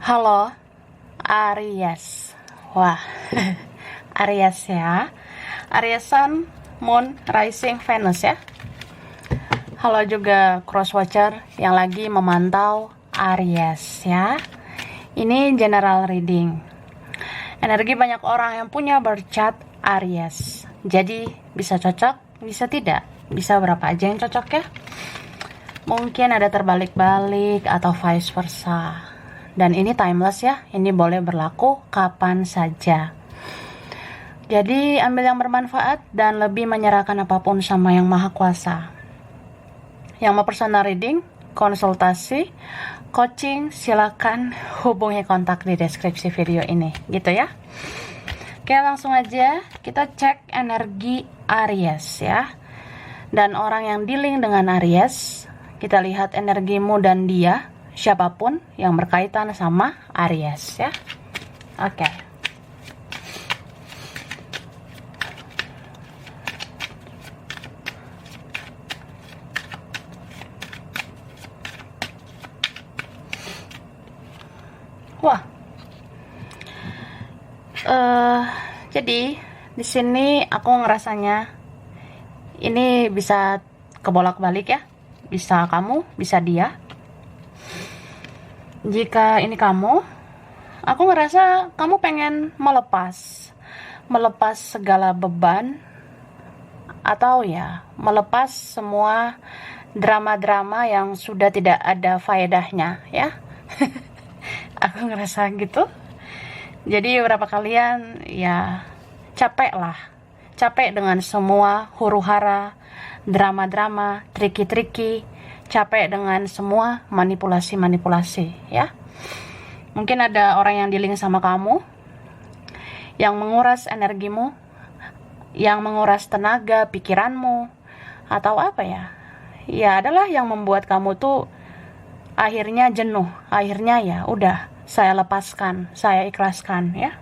Halo, Aries. Wah, Aries ya. Aries Sun, Moon, Rising, Venus ya. Halo juga cross watcher yang lagi memantau Aries ya. Ini general reading. Energi banyak orang yang punya birth chart Aries. Jadi bisa cocok, bisa tidak. Bisa berapa aja yang cocok ya. Mungkin ada terbalik-balik atau vice versa. Dan ini timeless ya, ini boleh berlaku kapan saja. Jadi ambil yang bermanfaat dan lebih menyerahkan apapun sama Yang Maha Kuasa. Yang mau personal reading, konsultasi, coaching, silakan hubungi kontak di deskripsi video ini, gitu ya. Oke, langsung aja kita cek energi Aries ya. Dan orang yang dealing dengan Aries, kita lihat energimu dan dia, siapapun yang berkaitan sama Aries ya. Oke. Wah. Jadi di sini aku ngerasanya ini bisa kebolak-balik ya. Bisa kamu, bisa dia. Jika ini kamu, aku ngerasa kamu pengen melepas segala beban, atau ya melepas semua drama-drama yang sudah tidak ada faedahnya ya. Aku ngerasa gitu. Jadi beberapa kalian ya capek dengan semua huru-hara, drama-drama, triki-triki, capek dengan semua manipulasi-manipulasi ya. Mungkin ada orang yang dealing sama kamu yang menguras energimu, yang menguras tenaga pikiranmu, atau apa ya. Ya adalah yang membuat kamu tuh akhirnya jenuh, akhirnya ya udah saya lepaskan, saya ikhlaskan ya.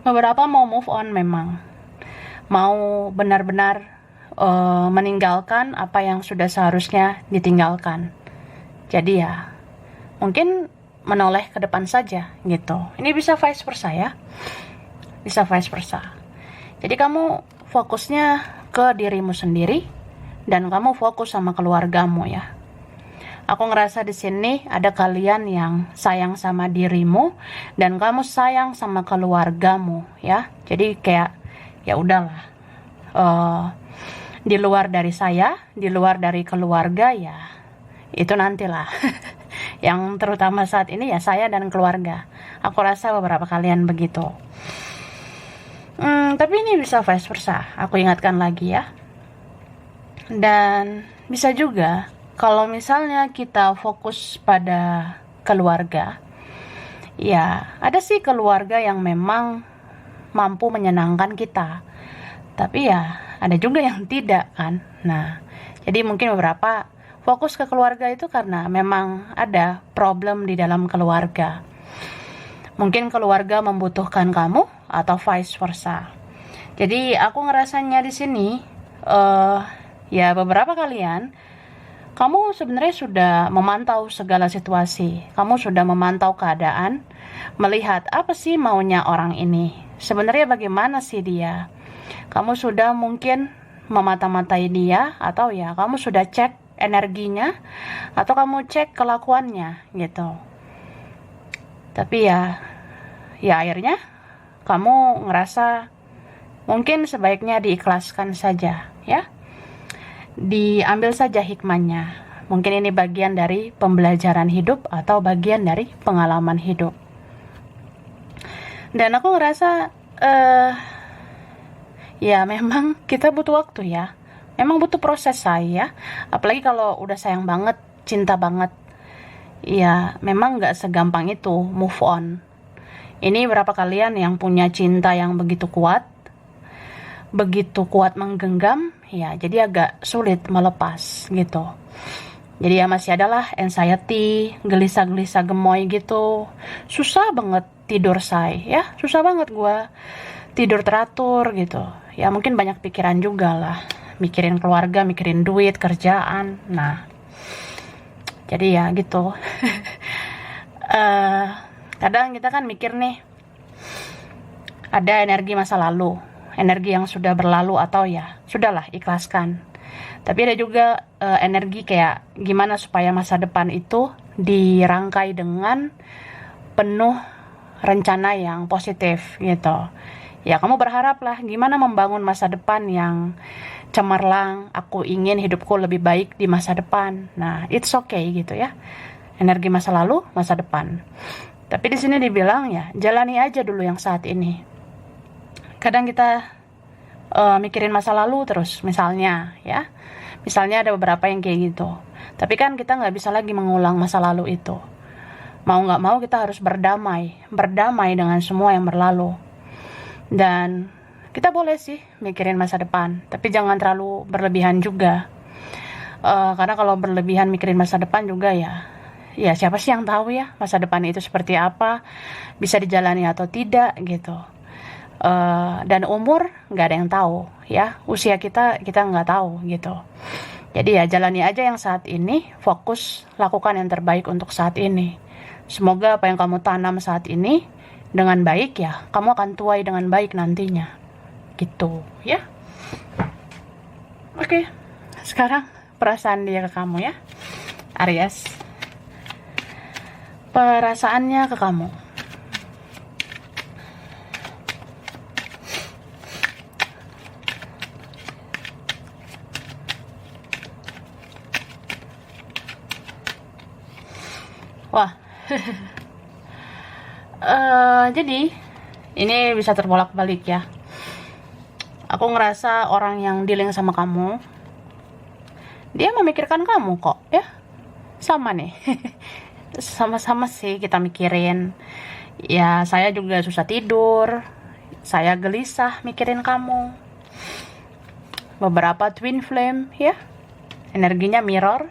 Beberapa mau move on memang. Mau benar-benar meninggalkan apa yang sudah seharusnya ditinggalkan. Jadi ya mungkin menoleh ke depan saja gitu. Ini bisa vice versa ya. Bisa vice versa. Jadi kamu fokusnya ke dirimu sendiri dan kamu fokus sama keluargamu ya. Aku ngerasa di sini ada kalian yang sayang sama dirimu dan kamu sayang sama keluargamu ya. Jadi kayak ya udahlah. Di luar dari saya, di luar dari keluarga ya itu nantilah. Yang terutama saat ini ya saya dan keluarga. Aku rasa beberapa kalian begitu. Tapi ini bisa vice versa. Aku ingatkan lagi ya. Dan bisa juga kalau misalnya kita fokus pada keluarga, ya ada sih keluarga yang memang mampu menyenangkan kita. Tapi ya ada juga yang tidak kan. Nah, jadi mungkin beberapa fokus ke keluarga itu karena memang ada problem di dalam keluarga. Mungkin keluarga membutuhkan kamu atau vice versa. Jadi aku ngerasanya di sini ya beberapa kalian kamu sebenarnya sudah memantau segala situasi. Kamu sudah memantau keadaan, melihat apa sih maunya orang ini. Sebenarnya bagaimana sih dia? Kamu sudah mungkin memata-matai dia, atau ya kamu sudah cek energinya, atau kamu cek kelakuannya gitu. Tapi ya akhirnya kamu ngerasa mungkin sebaiknya diikhlaskan saja ya. Diambil saja hikmahnya. Mungkin ini bagian dari pembelajaran hidup atau bagian dari pengalaman hidup. Dan aku ngerasa ya memang kita butuh waktu ya. Memang butuh proses saya. Apalagi kalau udah sayang banget, cinta banget. Ya memang gak segampang itu move on. Ini berapa kalian yang punya cinta yang begitu kuat menggenggam, ya jadi agak sulit melepas gitu. Jadi ya masih adalah anxiety, gelisah-gelisah gemoy gitu. Susah banget tidur ya. Susah banget gua tidur teratur gitu. Ya mungkin banyak pikiran juga lah. Mikirin keluarga, mikirin duit, kerjaan. Nah, jadi ya gitu. eh Kadang kita kan mikir nih, ada energi masa lalu, energi yang sudah berlalu atau ya sudahlah ikhlaskan. Tapi ada juga energi kayak gimana supaya masa depan itu dirangkai dengan penuh rencana yang positif gitu. Ya kamu berharap lah gimana membangun masa depan yang cemerlang. Aku ingin hidupku lebih baik di masa depan. Nah, it's okay gitu ya. Energi masa lalu, masa depan. Tapi di sini dibilang ya, jalani aja dulu yang saat ini. Kadang kita mikirin masa lalu terus, misalnya ya. Misalnya ada beberapa yang kayak gitu. Tapi kan kita nggak bisa lagi mengulang masa lalu itu. Mau nggak mau kita harus berdamai dengan semua yang berlalu. Dan kita boleh sih mikirin masa depan, tapi jangan terlalu berlebihan juga. Karena kalau berlebihan mikirin masa depan juga ya siapa sih yang tahu ya masa depan itu seperti apa, bisa dijalani atau tidak gitu. Dan umur nggak ada yang tahu ya, usia kita nggak tahu gitu. Jadi ya jalani aja yang saat ini, fokus lakukan yang terbaik untuk saat ini. Semoga apa yang kamu tanam saat ini dengan baik ya, kamu akan tuai dengan baik nantinya gitu ya. Oke, sekarang perasaan dia ke kamu ya, Aries. Perasaannya ke kamu. Wah. Jadi ini bisa terbolak-balik ya. Aku ngerasa orang yang dealing sama kamu, dia memikirkan kamu kok ya. Sama nih. Sama-sama sih kita mikirin. Ya saya juga susah tidur, saya gelisah mikirin kamu. Beberapa twin flame ya, energinya mirror,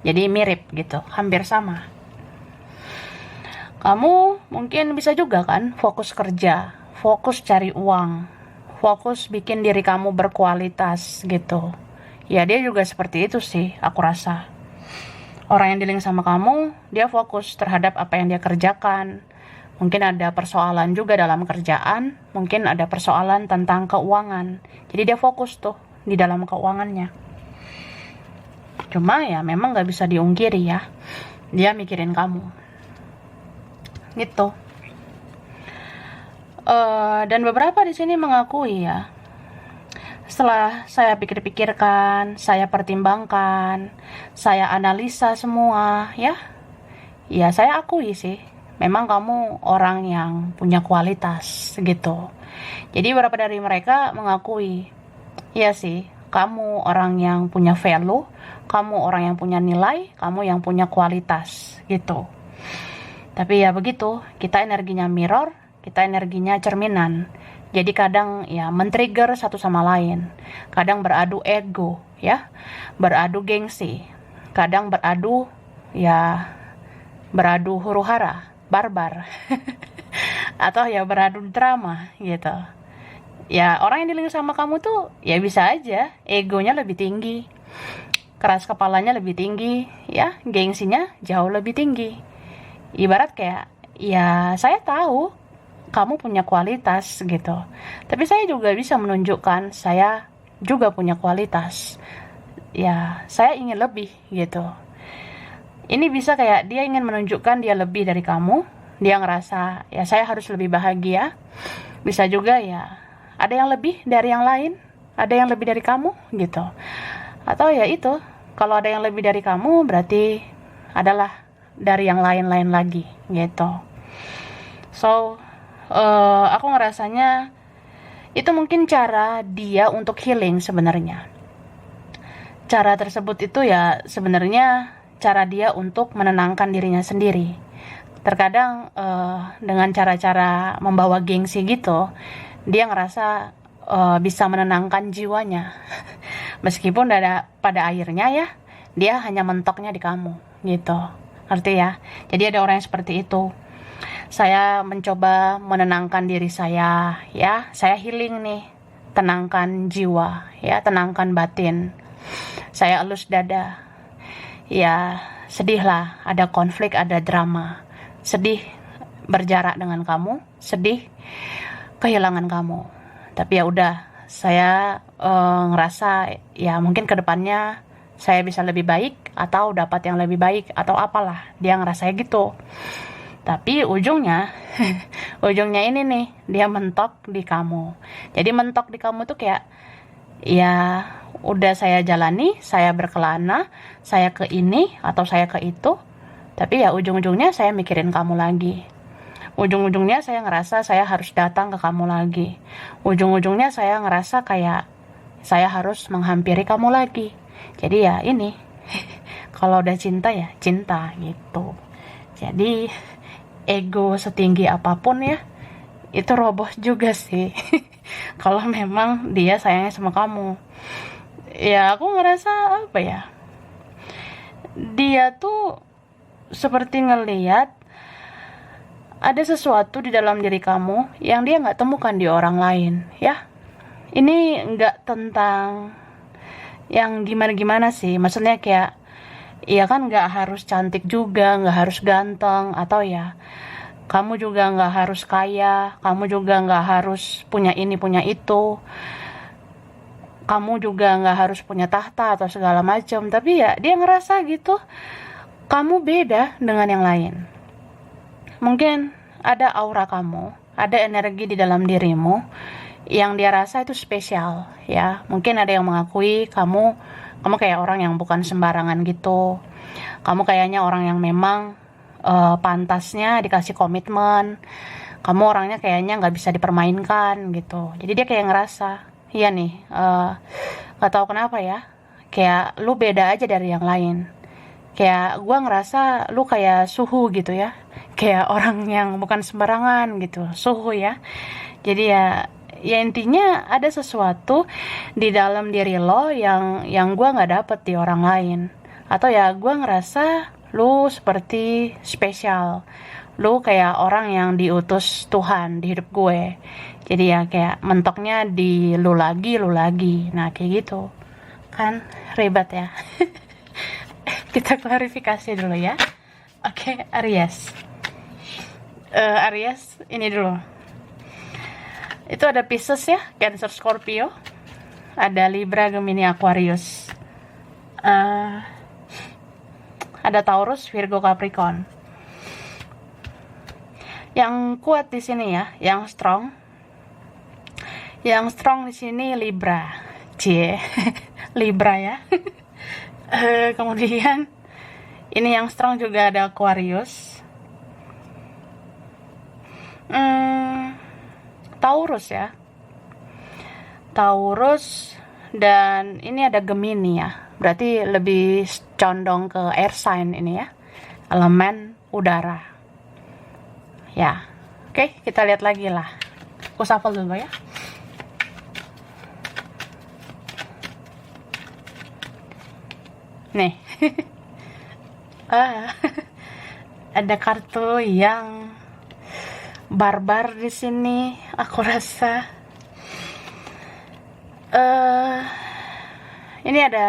jadi mirip gitu, hampir sama. Kamu mungkin bisa juga kan fokus kerja, fokus cari uang, fokus bikin diri kamu berkualitas gitu. Ya dia juga seperti itu sih, aku rasa. Orang yang dealing sama kamu, dia fokus terhadap apa yang dia kerjakan. Mungkin ada persoalan juga dalam kerjaan, mungkin ada persoalan tentang keuangan. Jadi dia fokus tuh di dalam keuangannya. Cuma ya memang gak bisa diungkiri ya, dia mikirin kamu. Gitu. Dan beberapa di sini mengakui ya, setelah saya pikir-pikirkan, saya pertimbangkan, saya analisa semua ya, ya saya akui sih, memang kamu orang yang punya kualitas gitu. Jadi beberapa dari mereka mengakui, ya sih, kamu orang yang punya value, kamu orang yang punya nilai, kamu yang punya kualitas gitu. Tapi ya begitu, kita energinya mirror, kita energinya cerminan. Jadi kadang ya men-trigger satu sama lain. Kadang beradu ego ya, beradu gengsi. Kadang beradu huru-hara, barbar. Atau ya beradu drama gitu. Ya orang yang dealing sama kamu tuh ya bisa aja egonya lebih tinggi, keras kepalanya lebih tinggi ya, gengsinya jauh lebih tinggi. Ibarat kayak, ya saya tahu kamu punya kualitas gitu, tapi saya juga bisa menunjukkan saya juga punya kualitas. Ya saya ingin lebih gitu. Ini bisa kayak dia ingin menunjukkan dia lebih dari kamu, dia ngerasa ya saya harus lebih bahagia. Bisa juga ya ada yang lebih dari yang lain, ada yang lebih dari kamu gitu. Atau ya itu, kalau ada yang lebih dari kamu berarti adalah dari yang lain-lain lagi gitu. So aku ngerasanya itu mungkin cara dia untuk healing sebenarnya. Cara tersebut itu ya sebenarnya cara dia untuk menenangkan dirinya sendiri. Terkadang dengan cara-cara membawa gengsi gitu, dia ngerasa bisa menenangkan jiwanya. Meskipun pada akhirnya ya dia hanya mentoknya di kamu gitu. Ngerti ya? Jadi ada orang yang seperti itu. Saya mencoba menenangkan diri saya ya, saya healing nih, tenangkan jiwa ya, tenangkan batin. Saya elus dada. Ya sedihlah, ada konflik, ada drama. sedih berjarak dengan kamu, sedih kehilangan kamu. Tapi ya udah, saya ngerasa ya mungkin kedepannya saya bisa lebih baik atau dapat yang lebih baik atau apalah, dia ngerasa gitu. Tapi ujungnya ujungnya ini nih, dia mentok di kamu. Jadi mentok di kamu tuh kayak ya udah saya jalani, saya berkelana, saya ke ini atau saya ke itu, tapi ya ujung-ujungnya saya mikirin kamu lagi. Ujung-ujungnya saya ngerasa saya harus datang ke kamu lagi. Ujung-ujungnya saya ngerasa kayak saya harus menghampiri kamu lagi. Jadi ya ini, kalau udah cinta ya cinta gitu. Jadi ego setinggi apapun ya, itu roboh juga sih. Kalau memang dia sayangnya sama kamu. Ya aku ngerasa apa ya, dia tuh seperti ngeliat ada sesuatu di dalam diri kamu yang dia nggak temukan di orang lain, ya. Ini nggak tentang yang gimana-gimana sih, maksudnya kayak, ya kan nggak harus cantik juga, nggak harus ganteng, atau ya, kamu juga nggak harus kaya, kamu juga nggak harus punya ini, punya itu, kamu juga nggak harus punya tahta atau segala macam, tapi ya dia ngerasa gitu, kamu beda dengan yang lain. Mungkin ada aura kamu, ada energi di dalam dirimu yang dia rasa itu spesial, ya. Mungkin ada yang mengakui kamu kayak orang yang bukan sembarangan gitu. Kamu kayaknya orang yang memang pantasnya dikasih komitmen. Kamu orangnya kayaknya nggak bisa dipermainkan gitu. Jadi dia kayak ngerasa, iya nih, nggak tahu kenapa ya, kayak lu beda aja dari yang lain. Kayak gue ngerasa lu kayak suhu gitu ya, kayak orang yang bukan sembarangan gitu, suhu ya. Jadi ya intinya ada sesuatu di dalam diri lo yang gue nggak dapet di orang lain. Atau ya gue ngerasa lu seperti spesial, lu kayak orang yang diutus Tuhan di hidup gue. Jadi ya kayak mentoknya di lu lagi, nah kayak gitu kan, ribet ya. Kita klarifikasi dulu ya. Oke, Aries. Aries, ini dulu. Itu ada Pisces ya, Cancer, Scorpio. Ada Libra, Gemini, Aquarius. Ada Taurus, Virgo, Capricorn. Yang kuat di sini ya, yang strong. Yang strong di sini Libra. Libra ya. Kemudian ini yang strong juga ada Aquarius, Taurus ya, Taurus, dan ini ada Gemini ya, berarti lebih condong ke air sign ini ya, elemen udara ya. Oke, kita lihat lagi lah, aku shuffle dulu ya. Nih. Ada kartu yang barbar di sini, aku rasa. Ini ada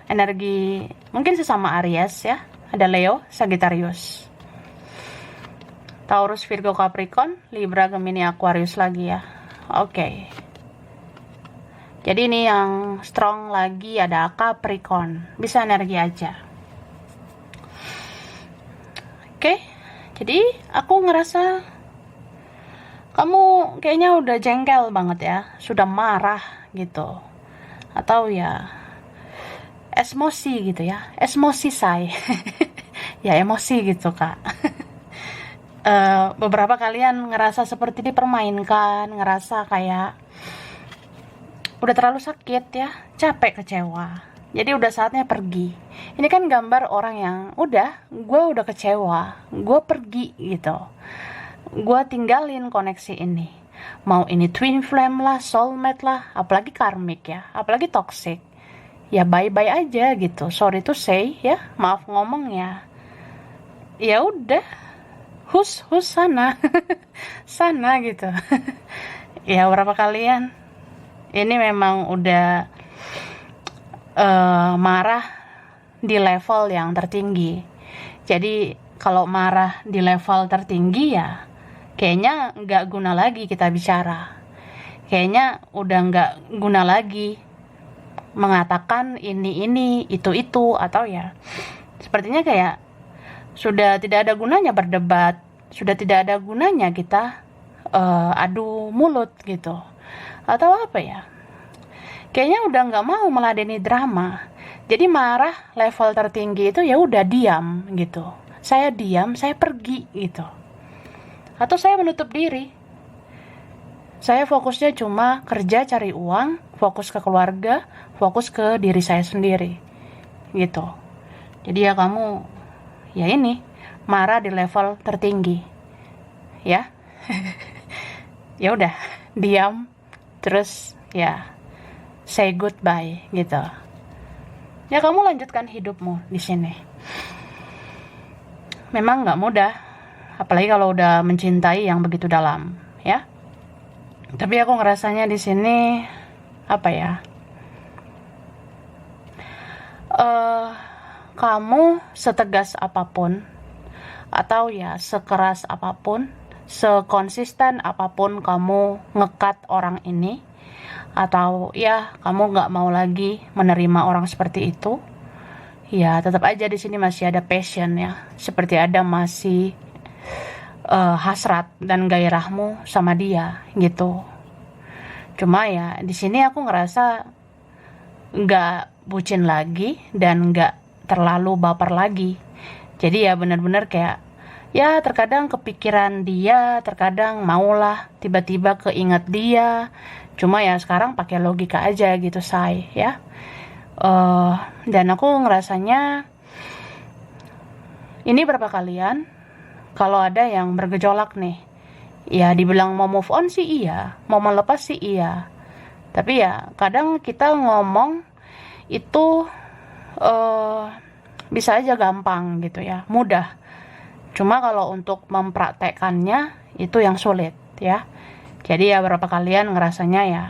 energi mungkin sesama Aries ya. Ada Leo, Sagittarius, Taurus, Virgo, Capricorn, Libra, Gemini, Aquarius lagi ya. Oke. Jadi ini yang strong lagi ada Capricorn, bisa energi aja. Oke, jadi aku ngerasa kamu kayaknya udah jengkel banget ya, sudah marah gitu, atau ya emosi gitu ya, emosi say. Ya emosi gitu kak. Beberapa kalian ngerasa seperti dipermainkan, ngerasa kayak udah terlalu sakit ya, capek, kecewa, jadi udah saatnya pergi. Ini kan gambar orang yang gue udah kecewa, gue pergi gitu, gue tinggalin koneksi ini, mau ini twin flame lah, soulmate lah, apalagi karmic ya, apalagi toxic ya, bye bye aja gitu, sorry to say ya, maaf ngomong ya, ya udah hus sana. Sana gitu. Ya berapa kalian ini memang udah marah di level yang tertinggi. Jadi kalau marah di level tertinggi ya kayaknya nggak guna lagi kita bicara. Kayaknya udah nggak guna lagi mengatakan ini, itu, atau ya sepertinya kayak sudah tidak ada gunanya berdebat, sudah tidak ada gunanya kita adu mulut gitu. Atau apa ya? Kayaknya udah nggak mau meladeni drama. Jadi marah level tertinggi itu ya udah diam gitu. Saya diam, saya pergi gitu. Atau saya menutup diri. Saya fokusnya cuma kerja cari uang, fokus ke keluarga, fokus ke diri saya sendiri. Gitu. Jadi ya kamu ya ini marah di level tertinggi. Ya. Ya udah, diam terus ya say goodbye gitu. Ya kamu lanjutkan hidupmu di sini. Memang nggak mudah, apalagi kalau udah mencintai yang begitu dalam, ya. Tapi aku ngerasanya di sini apa ya? Kamu setegas apapun atau ya sekeras apapun, sekonsisten apapun kamu ngekat orang ini, atau ya kamu nggak mau lagi menerima orang seperti itu, ya tetap aja di sini masih ada passion ya, seperti ada masih hasrat dan gairahmu sama dia gitu. Cuma ya di sini aku ngerasa nggak bucin lagi dan nggak terlalu baper lagi. Jadi ya benar-benar kayak ya terkadang kepikiran dia, terkadang maulah tiba-tiba keinget dia. Cuma ya sekarang pakai logika aja gitu say ya. Dan aku ngerasanya ini berapa kalian kalau ada yang bergejolak nih, ya dibilang mau move on sih iya, mau melepas sih iya. Tapi ya kadang kita ngomong itu bisa aja gampang gitu ya, mudah. Cuma kalau untuk mempraktekannya itu yang sulit ya. Jadi ya berapa kalian ngerasanya ya,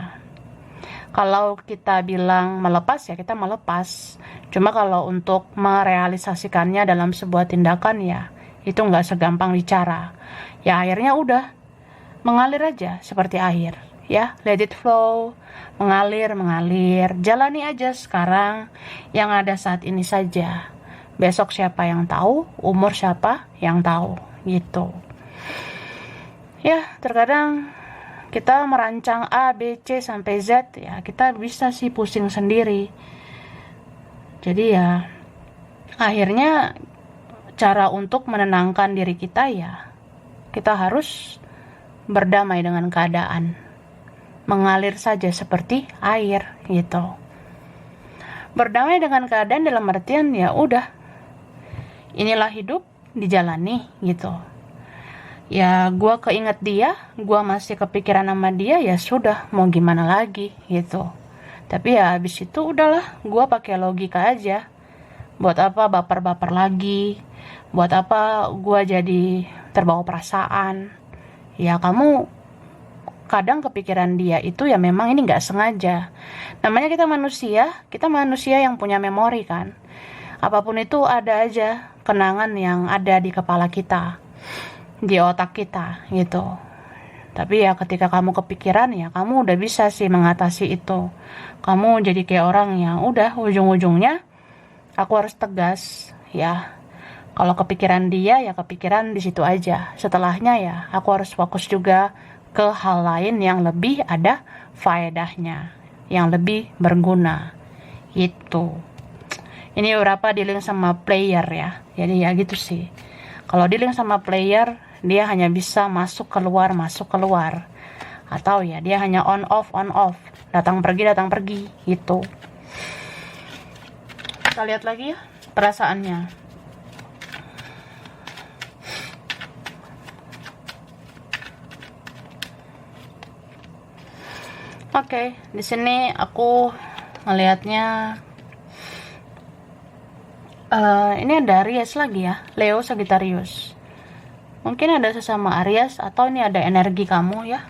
kalau kita bilang melepas ya kita melepas. Cuma kalau untuk merealisasikannya dalam sebuah tindakan ya itu nggak segampang bicara. Ya akhirnya udah mengalir aja seperti air ya, let it flow, mengalir, jalani aja sekarang yang ada saat ini saja. Besok siapa yang tahu, umur siapa yang tahu gitu. Ya terkadang kita merancang A, B, C sampai Z ya kita bisa sih pusing sendiri. Jadi ya akhirnya cara untuk menenangkan diri kita ya kita harus berdamai dengan keadaan, mengalir saja seperti air gitu. Berdamai dengan keadaan dalam artian ya udah, inilah hidup, dijalani gitu. Ya gua keinget dia, gua masih kepikiran sama dia, ya sudah mau gimana lagi gitu. Tapi ya habis itu udahlah, gua pakai logika aja. Buat apa baper-baper lagi? Buat apa gua jadi terbawa perasaan? Ya kamu kadang kepikiran dia itu ya memang ini nggak sengaja. Namanya kita manusia yang punya memori kan. Apapun itu ada aja kenangan yang ada di kepala kita, di otak kita gitu. Tapi ya ketika kamu kepikiran ya kamu udah bisa sih mengatasi itu. Kamu jadi kayak orang yang udah ujung-ujungnya aku harus tegas ya. Kalau kepikiran dia ya kepikiran di situ aja. Setelahnya ya aku harus fokus juga ke hal lain yang lebih ada faedahnya, yang lebih berguna. Itu. Ini beberapa dealing sama player ya. Jadi ya gitu sih. Kalau dealing sama player, dia hanya bisa masuk keluar atau ya dia hanya on off, datang pergi gitu. Kita lihat lagi ya perasaannya. Oke, di sini aku ngelihatnya ini ada Aries lagi ya, Leo Sagittarius. Mungkin ada sesama Aries atau ini ada energi kamu ya.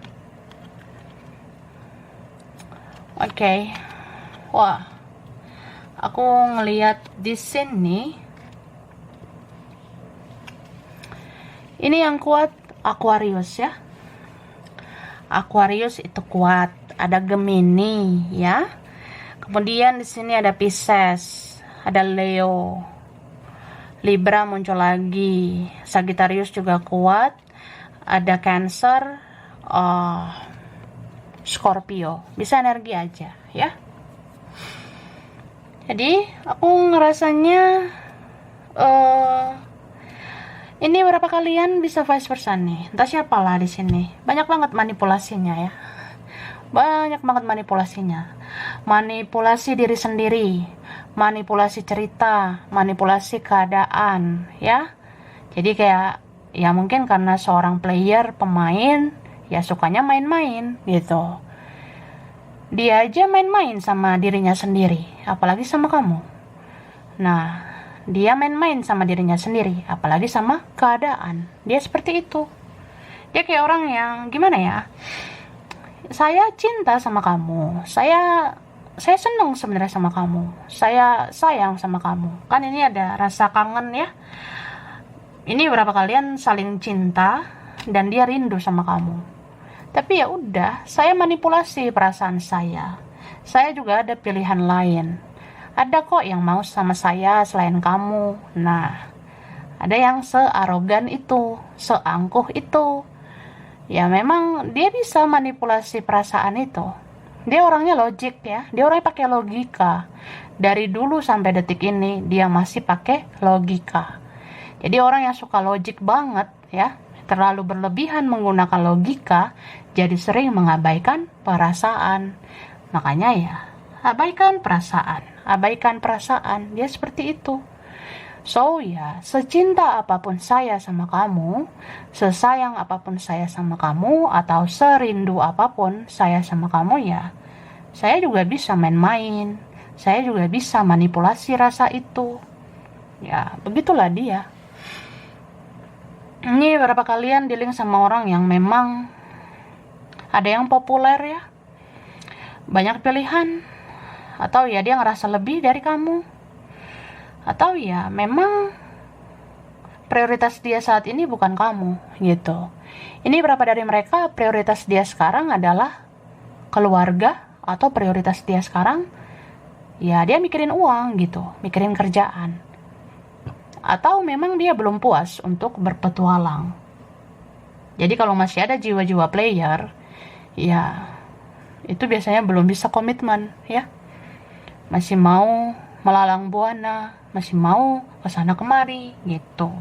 Oke. Wah. Aku ngelihat di sini Ini yang kuat Aquarius ya. Aquarius itu kuat. Ada Gemini ya. Kemudian di sini ada Pisces, ada Leo, Libra muncul lagi, Sagittarius juga kuat, ada Cancer, Scorpio. Bisa energi aja ya. Jadi aku ngerasanya ini berapa kalian bisa vice versa nih. Entah siapalah di sini. Banyak banget manipulasinya ya. Banyak banget manipulasinya. Manipulasi diri sendiri, manipulasi cerita, manipulasi keadaan ya. Jadi kayak ya mungkin karena seorang player, pemain, ya sukanya main-main gitu. Dia aja main-main sama dirinya sendiri, apalagi sama kamu. Nah, dia main-main sama dirinya sendiri, apalagi sama keadaan. Dia seperti itu. Dia kayak orang yang gimana ya? Saya cinta sama kamu. Saya senang sebenarnya sama kamu. Saya sayang sama kamu. Kan ini ada rasa kangen ya. Ini berapa kalian saling cinta dan dia rindu sama kamu. Tapi ya udah, saya manipulasi perasaan saya. Saya juga ada pilihan lain. Ada kok yang mau sama saya selain kamu. Nah, ada yang searogan itu, seangkuh itu. Ya memang dia bisa manipulasi perasaan itu. Dia orangnya logik ya. Dia orangnya pakai logika. Dari dulu sampai detik ini dia masih pakai logika. Jadi orang yang suka logik banget ya, terlalu berlebihan menggunakan logika, jadi sering mengabaikan perasaan. Makanya ya, abaikan perasaan. Dia seperti itu. So ya, secinta apapun saya sama kamu, sesayang apapun saya sama kamu, atau serindu apapun saya sama kamu ya, saya juga bisa main-main. Saya juga bisa manipulasi rasa itu. Ya, begitulah dia. Ini berapa kalian dealing sama orang yang memang ada yang populer ya, banyak pilihan, atau ya dia ngerasa lebih dari kamu, atau ya memang prioritas dia saat ini bukan kamu gitu. Ini berapa dari mereka prioritas dia sekarang adalah keluarga, atau prioritas dia sekarang ya dia mikirin uang gitu, mikirin kerjaan, atau memang dia belum puas untuk berpetualang. Jadi kalau masih ada jiwa-jiwa player, ya itu biasanya belum bisa komitmen ya. Masih mau melalang buana, masih mau kesana kemari gitu.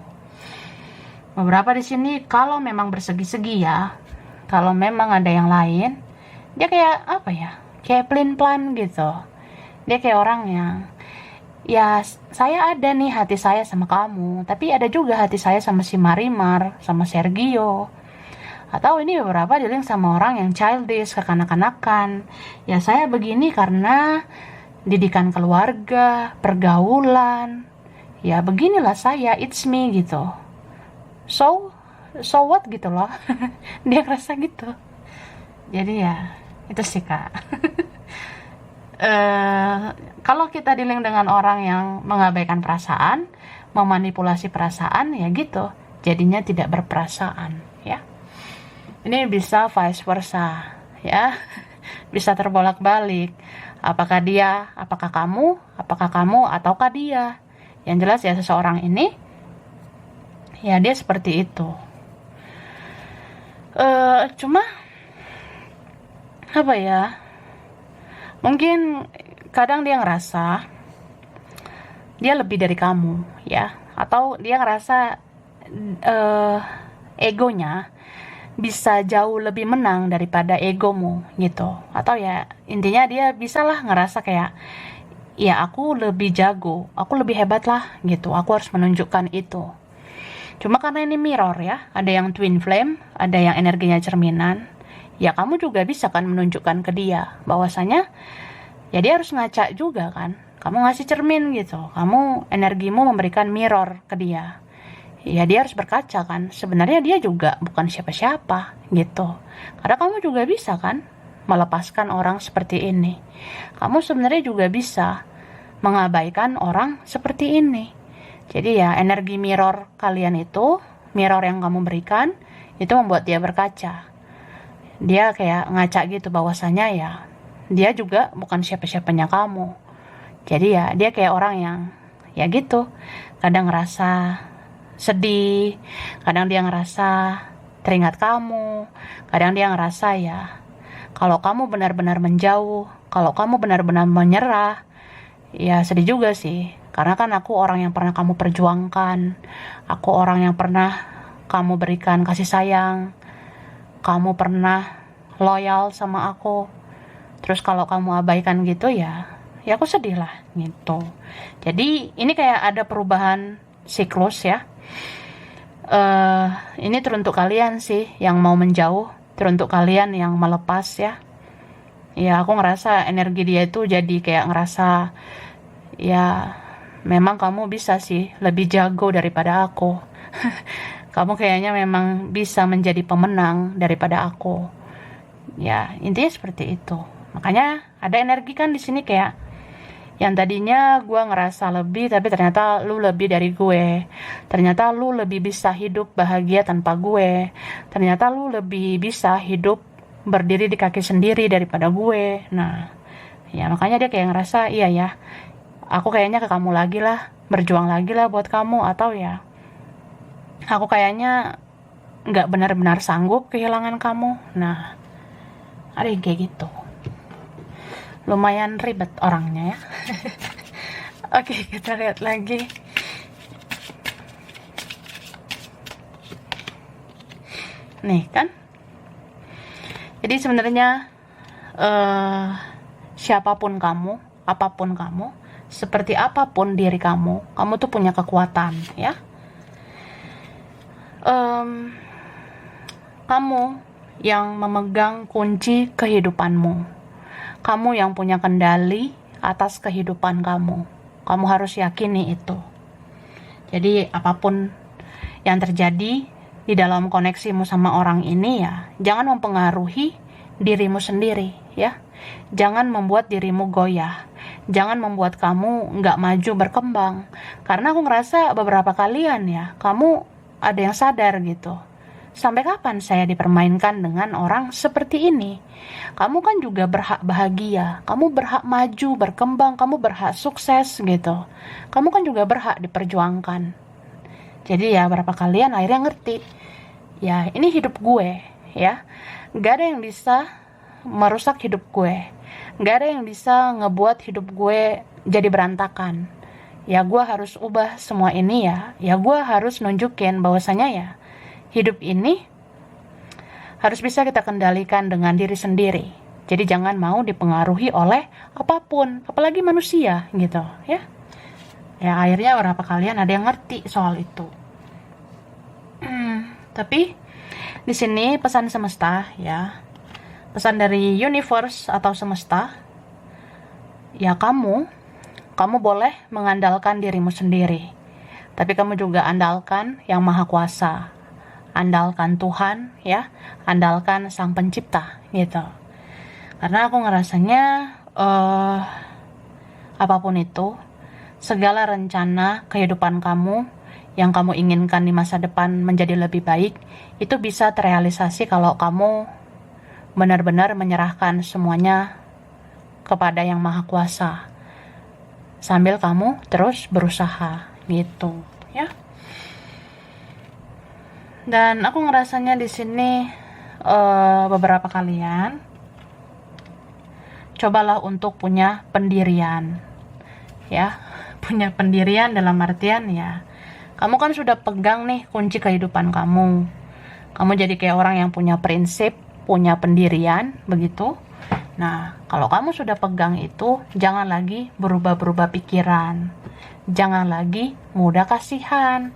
Beberapa di sini kalau memang bersegi-segi ya, kalau memang ada yang lain, dia kayak apa ya? Kayak plan-plan gitu. Dia kayak orang yang ya saya ada nih hati saya sama kamu, tapi ada juga hati saya sama si Marimar, sama Sergio. Atau ini beberapa dealing sama orang yang childish, kekanak-kanakan. Ya saya begini karena didikan keluarga, pergaulan. Ya beginilah saya, it's me gitu. So what gitu loh. Dia ngerasa gitu. Jadi ya itu sih Kak. Kalau kita dealing dengan orang yang mengabaikan perasaan, memanipulasi perasaan, ya gitu, jadinya tidak berperasaan ya. Ini bisa vice versa ya, bisa terbolak-balik. Apakah kamu ataukah dia. Yang jelas ya seseorang ini ya dia seperti itu. Cuma apa ya, mungkin kadang dia ngerasa dia lebih dari kamu ya, atau dia ngerasa egonya bisa jauh lebih menang daripada egomu gitu. Atau ya intinya dia bisalah ngerasa kayak ya aku lebih jago, aku lebih hebat lah gitu, aku harus menunjukkan itu. Cuma karena ini mirror ya, ada yang twin flame, ada yang energinya cerminan, ya kamu juga bisa kan menunjukkan ke dia bahwasanya ya dia harus ngaca juga kan. Kamu ngasih cermin gitu, kamu energimu memberikan mirror ke dia. Ya dia harus berkaca kan, sebenarnya dia juga bukan siapa-siapa gitu. Karena kamu juga bisa kan melepaskan orang seperti ini. Kamu sebenarnya juga bisa mengabaikan orang seperti ini. Jadi ya energi mirror kalian itu mirror yang kamu berikan itu membuat dia berkaca. Dia kayak ngaca gitu bahwasanya ya dia juga bukan siapa-siapanya kamu. Jadi ya dia kayak orang yang ya gitu, kadang ngerasa sedih, kadang dia ngerasa teringat kamu, kadang dia ngerasa ya kalau kamu benar-benar menjauh, kalau kamu benar-benar menyerah, ya sedih juga sih. Karena kan aku orang yang pernah kamu perjuangkan, aku orang yang pernah kamu berikan kasih sayang, kamu pernah loyal sama aku. Terus kalau kamu abaikan gitu ya aku sedih lah gitu. Jadi ini kayak ada perubahan siklus ya. Ini teruntuk kalian sih yang mau menjauh, teruntuk kalian yang melepas ya. Ya aku ngerasa energi dia itu jadi kayak ngerasa ya memang kamu bisa sih lebih jago daripada aku. Kamu kayaknya memang bisa menjadi pemenang daripada aku. Ya intinya seperti itu. Makanya ada energi kan di sini kayak yang tadinya gue ngerasa lebih, tapi ternyata lu lebih dari gue. Ternyata lu lebih bisa hidup bahagia tanpa gue. Ternyata lu lebih bisa hidup berdiri di kaki sendiri daripada gue. Nah, ya makanya dia kayak ngerasa, iya ya, aku kayaknya ke kamu lagi lah, berjuang lagi lah buat kamu. Atau ya, aku kayaknya gak benar-benar sanggup kehilangan kamu. Nah, ada yang kayak gitu. Lumayan ribet orangnya ya. Oke, kita lihat lagi. Nih kan. Jadi sebenarnya siapapun kamu, apapun kamu, seperti apapun diri kamu tuh punya kekuatan ya. Kamu yang memegang kunci kehidupanmu. Kamu yang punya kendali atas kehidupan kamu. Kamu harus yakini itu. Jadi apapun yang terjadi di dalam koneksimu sama orang ini ya, jangan mempengaruhi dirimu sendiri ya. Jangan membuat dirimu goyah. Jangan membuat kamu nggak maju berkembang. Karena aku ngerasa beberapa kalian ya, kamu ada yang sadar gitu. Sampai kapan saya dipermainkan dengan orang seperti ini? Kamu kan juga berhak bahagia, kamu berhak maju, berkembang, kamu berhak sukses gitu. Kamu kan juga berhak diperjuangkan. Jadi ya berapa kalian akhirnya ngerti, ya ini hidup gue ya. Gak ada yang bisa merusak hidup gue. Gak ada yang bisa ngebuat hidup gue jadi berantakan. Ya gue harus ubah semua ini ya. Ya gue harus nunjukin bahwasanya ya hidup ini harus bisa kita kendalikan dengan diri sendiri. Jadi jangan mau dipengaruhi oleh apapun, apalagi manusia gitu ya. Ya akhirnya beberapa kalian ada yang ngerti soal itu. Tapi di sini pesan semesta ya, pesan dari universe atau semesta, ya kamu boleh mengandalkan dirimu sendiri. Tapi kamu juga andalkan yang maha kuasa. Andalkan Tuhan ya, andalkan Sang Pencipta gitu. Karena aku ngerasanya apapun itu, segala rencana kehidupan kamu yang kamu inginkan di masa depan menjadi lebih baik, itu bisa terrealisasi kalau kamu benar-benar menyerahkan semuanya kepada Yang Maha Kuasa sambil kamu terus berusaha gitu ya. Dan aku ngerasanya di sini beberapa kalian cobalah untuk punya pendirian ya. Punya pendirian dalam artian ya, kamu kan sudah pegang nih kunci kehidupan kamu. Kamu jadi kayak orang yang punya prinsip, punya pendirian begitu. Nah, kalau kamu sudah pegang itu, jangan lagi berubah-berubah pikiran. Jangan lagi mudah kasihan.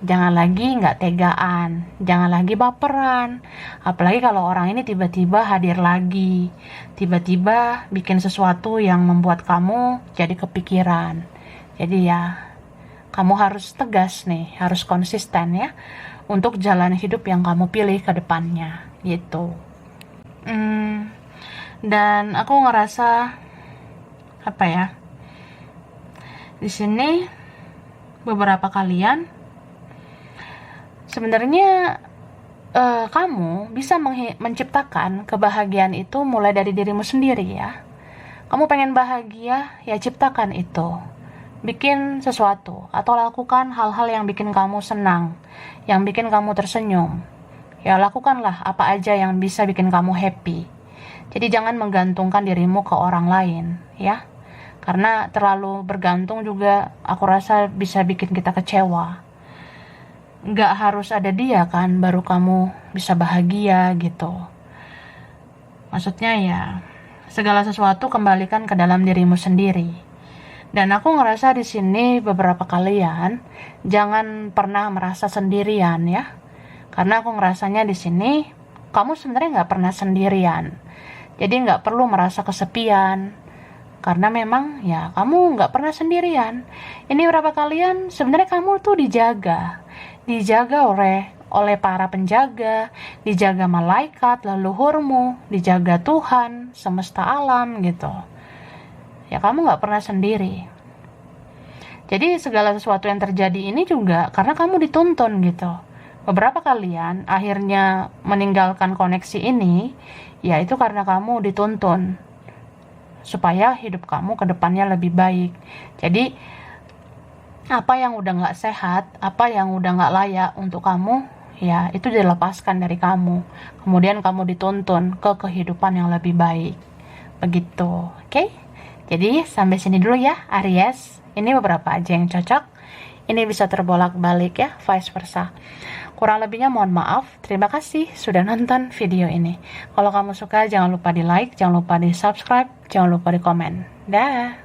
Jangan lagi nggak tegaan, jangan lagi baperan. Apalagi kalau orang ini tiba-tiba hadir lagi, tiba-tiba bikin sesuatu yang membuat kamu jadi kepikiran. Jadi ya, kamu harus tegas nih, harus konsisten ya, untuk jalan hidup yang kamu pilih ke depannya, gitu. Dan aku ngerasa, apa ya, di sini beberapa kalian Sebenarnya kamu bisa menciptakan kebahagiaan itu mulai dari dirimu sendiri ya. Kamu pengen bahagia, ya ciptakan itu. Bikin sesuatu atau lakukan hal-hal yang bikin kamu senang, yang bikin kamu tersenyum. Ya lakukanlah apa aja yang bisa bikin kamu happy. Jadi jangan menggantungkan dirimu ke orang lain ya. Karena terlalu bergantung juga aku rasa bisa bikin kita kecewa. Nggak harus ada dia kan baru kamu bisa bahagia gitu. Maksudnya ya segala sesuatu kembalikan ke dalam dirimu sendiri. Dan aku ngerasa di sini beberapa kalian jangan pernah merasa sendirian ya. Karena aku ngerasanya di sini kamu sebenarnya nggak pernah sendirian. Jadi nggak perlu merasa kesepian. Karena memang ya kamu nggak pernah sendirian. Ini beberapa kalian sebenarnya kamu tuh dijaga oleh para penjaga, dijaga malaikat, leluhurmu, dijaga Tuhan, semesta alam gitu. Ya kamu nggak pernah sendiri. Jadi segala sesuatu yang terjadi ini juga karena kamu dituntun gitu. Beberapa kalian akhirnya meninggalkan koneksi ini, ya itu karena kamu dituntun supaya hidup kamu ke depannya lebih baik. Jadi apa yang udah gak sehat, apa yang udah gak layak untuk kamu, ya itu dilepaskan dari kamu. Kemudian kamu dituntun ke kehidupan yang lebih baik. Begitu, oke? Jadi sampai sini dulu ya Aries. Ini beberapa aja yang cocok. Ini bisa terbolak-balik ya, vice versa. Kurang lebihnya mohon maaf. Terima kasih sudah nonton video ini. Kalau kamu suka jangan lupa di like, jangan lupa di subscribe, jangan lupa di komen. Dah.